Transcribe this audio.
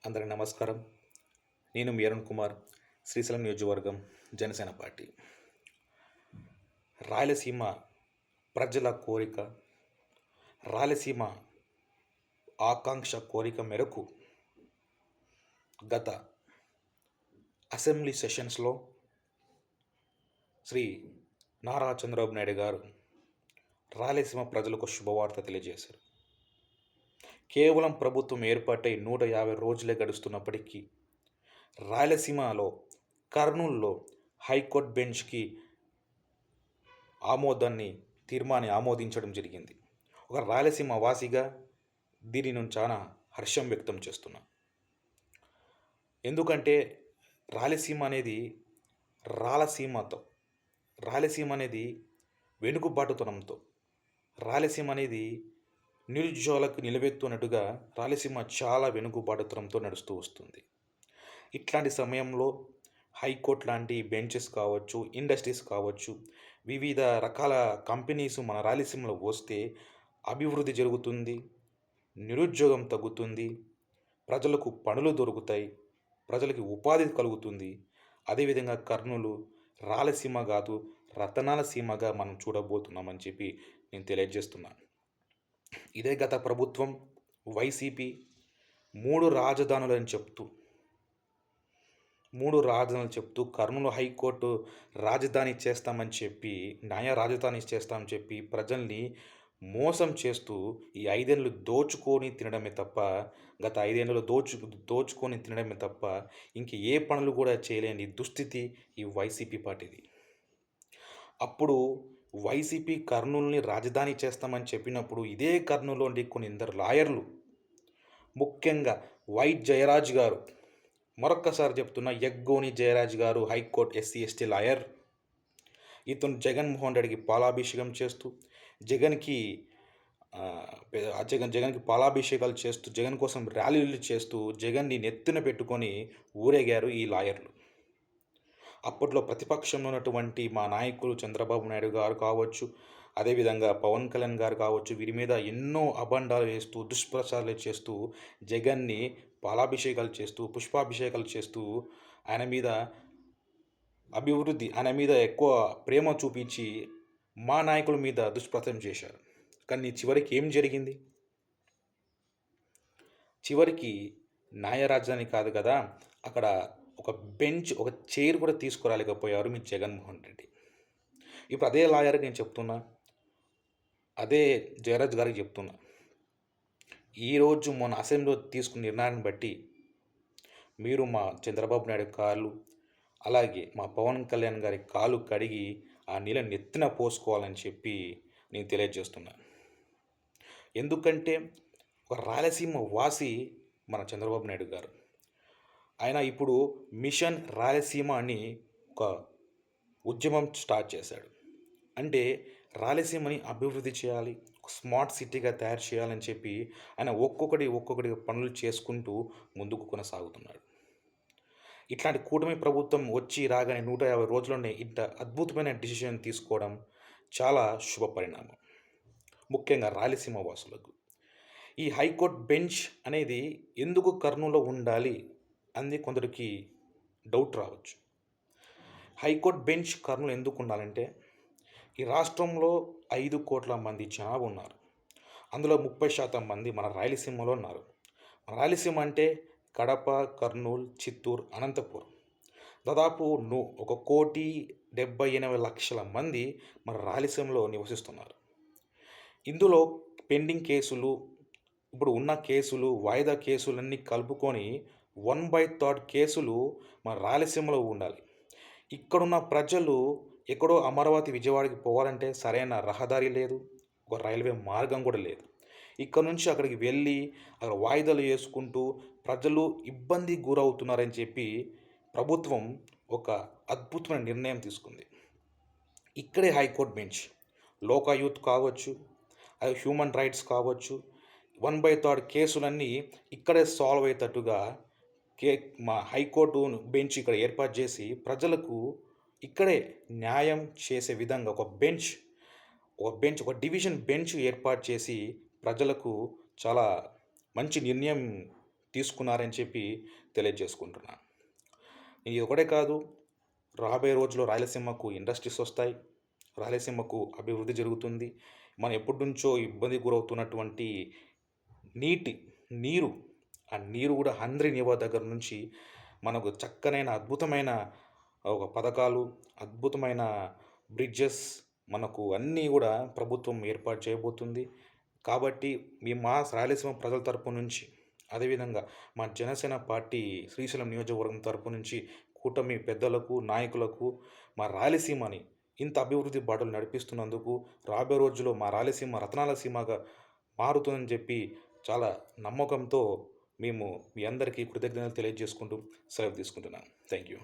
అందరికి నమస్కారం. నేను మీ అరుణ్ కుమార్, శ్రీశైలం నియోజకవర్గం, జనసేన పార్టీ. రాయలసీమ ప్రజల కోరిక, రాయలసీమ ఆకాంక్ష కోరిక మేరకు గత అసెంబ్లీ సెషన్స్లో శ్రీ నారా చంద్రబాబు నాయుడు గారు రాయలసీమ ప్రజలకు శుభవార్త తెలియజేశారు. కేవలం ప్రభుత్వం ఏర్పాటై 150 రోజులే గడుస్తున్నప్పటికీ రాయలసీమలో కర్నూలులో హైకోర్టు బెంచ్కి తీర్మానాన్ని ఆమోదించడం జరిగింది. ఒక రాయలసీమ వాసిగా దీని నేను చాలా హర్షం వ్యక్తం చేస్తున్నా. ఎందుకంటే రాయలసీమ అనేది రాయలసీమ అనేది వెనుకబాటుతనంతో, రాయలసీమ అనేది నిరుద్యోగులకు నిలవెత్తున్నట్టుగా రాయలసీమ చాలా వెనుకబాటుతనంతో నడుస్తూ వస్తుంది. ఇట్లాంటి సమయంలో హైకోర్టు లాంటి బెంచెస్ కావచ్చు, ఇండస్ట్రీస్ కావచ్చు, వివిధ రకాల కంపెనీస్ మన రాయలసీమలో వస్తే అభివృద్ధి జరుగుతుంది, నిరుద్యోగం తగ్గుతుంది, ప్రజలకు పనులు దొరుకుతాయి, ప్రజలకి ఉపాధి కలుగుతుంది. అదేవిధంగా కర్నూలు రాయలసీమ కాదు, రతనాల సీమగా మనం చూడబోతున్నామని చెప్పి నేను తెలియజేస్తున్నాను. ఇదే గత ప్రభుత్వం వైసీపీ మూడు రాజధానులు చెప్తూ కర్నూలు హైకోర్టు రాజధాని చేస్తామని చెప్పి, న్యాయ రాజధాని చేస్తామని చెప్పి ప్రజల్ని మోసం చేస్తూ ఈ 5 ఏళ్ళు దోచుకొని తినడమే తప్ప ఇంక ఏ పనులు కూడా చేయలేని దుస్థితి ఈ వైసీపీ పార్టీది. అప్పుడు వైసీపీ కర్నూలుని రాజధాని చేస్తామని చెప్పినప్పుడు ఇదే కర్నూలులోని కొందరు లాయర్లు, ముఖ్యంగా వైట్ జయరాజ్ గారు, మరొక్కసారి చెప్తున్నా, ఎగ్గోని జయరాజ్ గారు హైకోర్టు ఎస్సీ ఎస్టీ లాయర్, ఇతను జగన్మోహన్ రెడ్డికి పాలాభిషేకం చేస్తూ జగన్కి పాలాభిషేకాలు చేస్తూ, జగన్ కోసం ర్యాలీలు చేస్తూ, జగన్ని నెత్తిన పెట్టుకొని ఊరేగారు ఈ లాయర్లు. అప్పట్లో ప్రతిపక్షంలో ఉన్నటువంటి మా నాయకులు చంద్రబాబు నాయుడు గారు కావచ్చు, అదేవిధంగా పవన్ కళ్యాణ్ గారు కావచ్చు, వీరి మీద ఎన్నో అబండాలు వేస్తూ, దుష్ప్రచారాలు చేస్తూ, జగన్ని పాలాభిషేకాలు చేస్తూ, పుష్పాభిషేకాలు చేస్తూ, ఆయన మీద ఎక్కువ ప్రేమ చూపించి మా నాయకుల మీద దుష్ప్రచారం చేశారు. కానీ చివరికి ఏం జరిగింది? చివరికి న్యాయ రాజధాని కాదు కదా, అక్కడ ఒక చైర్ కూడా తీసుకురాలేకపోయారు మీ జగన్మోహన్ రెడ్డి. ఇప్పుడు అదే లాయర్కి నేను చెప్తున్నా, అదే జయరాజ్ గారికి చెప్తున్నా, ఈరోజు మొన్న అసెంబ్లీలో తీసుకున్న నిర్ణయాన్ని బట్టి మీరు మా చంద్రబాబు నాయుడు కాళ్ళు, అలాగే మా పవన్ కళ్యాణ్ గారి కాళ్ళు కడిగి ఆ నీళ్ళ నెత్తిన పోసుకోవాలని చెప్పి నేను తెలియజేస్తున్నాను. ఎందుకంటే ఒక రాయలసీమ వాసి మన చంద్రబాబు నాయుడు గారు, ఆయన ఇప్పుడు మిషన్ రాయలసీమ అని ఒక ఉద్యమం స్టార్ట్ చేశాడు. అంటే రాయలసీమని అభివృద్ధి చేయాలి, స్మార్ట్ సిటీగా తయారు చేయాలని చెప్పి ఆయన ఒక్కొక్కటి పనులు చేసుకుంటూ ముందుకు కొనసాగుతున్నాడు. ఇట్లాంటి కూటమి ప్రభుత్వం వచ్చి రాగానే 150 రోజుల్లోనే ఇంత అద్భుతమైన డిసిషన్ తీసుకోవడం చాలా శుభ పరిణామం, ముఖ్యంగా రాయలసీమ వాసులకు. ఈ హైకోర్టు బెంచ్ అనేది ఎందుకు కర్నూలులో ఉండాలి అంది కొందరికి డౌట్ రావచ్చు. హైకోర్టు బెంచ్ కర్నూలు ఎందుకు ఉండాలంటే, ఈ రాష్ట్రంలో 5 కోట్ల మంది జనాభా ఉన్నారు. అందులో 30% మంది మన రాయలసీమలో ఉన్నారు. రాయలసీమ అంటే కడప, కర్నూలు, చిత్తూరు, అనంతపురం. దాదాపు 1,78,00,000 మంది మన రాయలసీమలో నివసిస్తున్నారు. ఇందులో పెండింగ్ కేసులు, ఇప్పుడు ఉన్న కేసులు, వాయిదా కేసులన్నీ కలుపుకొని 1/3 కేసులు మన రాయలసీమలో ఉండాలి. ఇక్కడున్న ప్రజలు ఎక్కడో అమరావతి, విజయవాడకి పోవాలంటే సరైన రహదారి లేదు, ఒక రైల్వే మార్గం కూడా లేదు. ఇక్కడ నుంచి అక్కడికి వెళ్ళి అక్కడ వాయిదాలు వేసుకుంటూ ప్రజలు ఇబ్బంది గురవుతున్నారని చెప్పి ప్రభుత్వం ఒక అద్భుతమైన నిర్ణయం తీసుకుంది. ఇక్కడే హైకోర్టు బెంచ్, లోకాయుత్ కావచ్చు, అది హ్యూమన్ రైట్స్ కావచ్చు, 1/3 కేసులన్నీ ఇక్కడే సాల్వ్ అయ్యేటట్టుగా మా హైకోర్టు బెంచ్ ఇక్కడ ఏర్పాటు చేసి ప్రజలకు ఇక్కడే న్యాయం చేసే విధంగా ఒక డివిజన్ బెంచ్ ఏర్పాటు చేసి ప్రజలకు చాలా మంచి నిర్ణయం తీసుకున్నారని చెప్పి తెలియజేసుకుంటున్నాను. ఇది ఒకటే కాదు, రాబోయే రోజుల్లో రాయలసీమకు ఇండస్ట్రీస్ వస్తాయి. రాయలసీమకు అభివృద్ధి జరుగుతుంది. మనం ఎప్పటినుంచో ఇబ్బందికి గురవుతున్నటువంటి నీటి నీరు, ఆ నీరు కూడా హంద్రి నీవా దగ్గర నుంచి మనకు చక్కనైన అద్భుతమైన ఒక పథకాలు, అద్భుతమైన బ్రిడ్జెస్ మనకు అన్నీ కూడా ప్రభుత్వం ఏర్పాటు చేయబోతుంది. కాబట్టి మా రాయలసీమ ప్రజల తరపు నుంచి, అదేవిధంగా మా జనసేన పార్టీ శ్రీశైలం నియోజకవర్గం తరపు నుంచి కూటమి పెద్దలకు, నాయకులకు మా రాయలసీమని ఇంత అభివృద్ధి బాటలు నడిపిస్తున్నందుకు, రాబోయే రోజుల్లో మా రాయలసీమ రతనాల సీమగా మారుతుందని చెప్పి చాలా నమ్మకంతో మేము మీ అందరికీ కృతజ్ఞతలు తెలియజేసుకుంటూ సెలవు తీసుకుంటున్నాను. Thank you.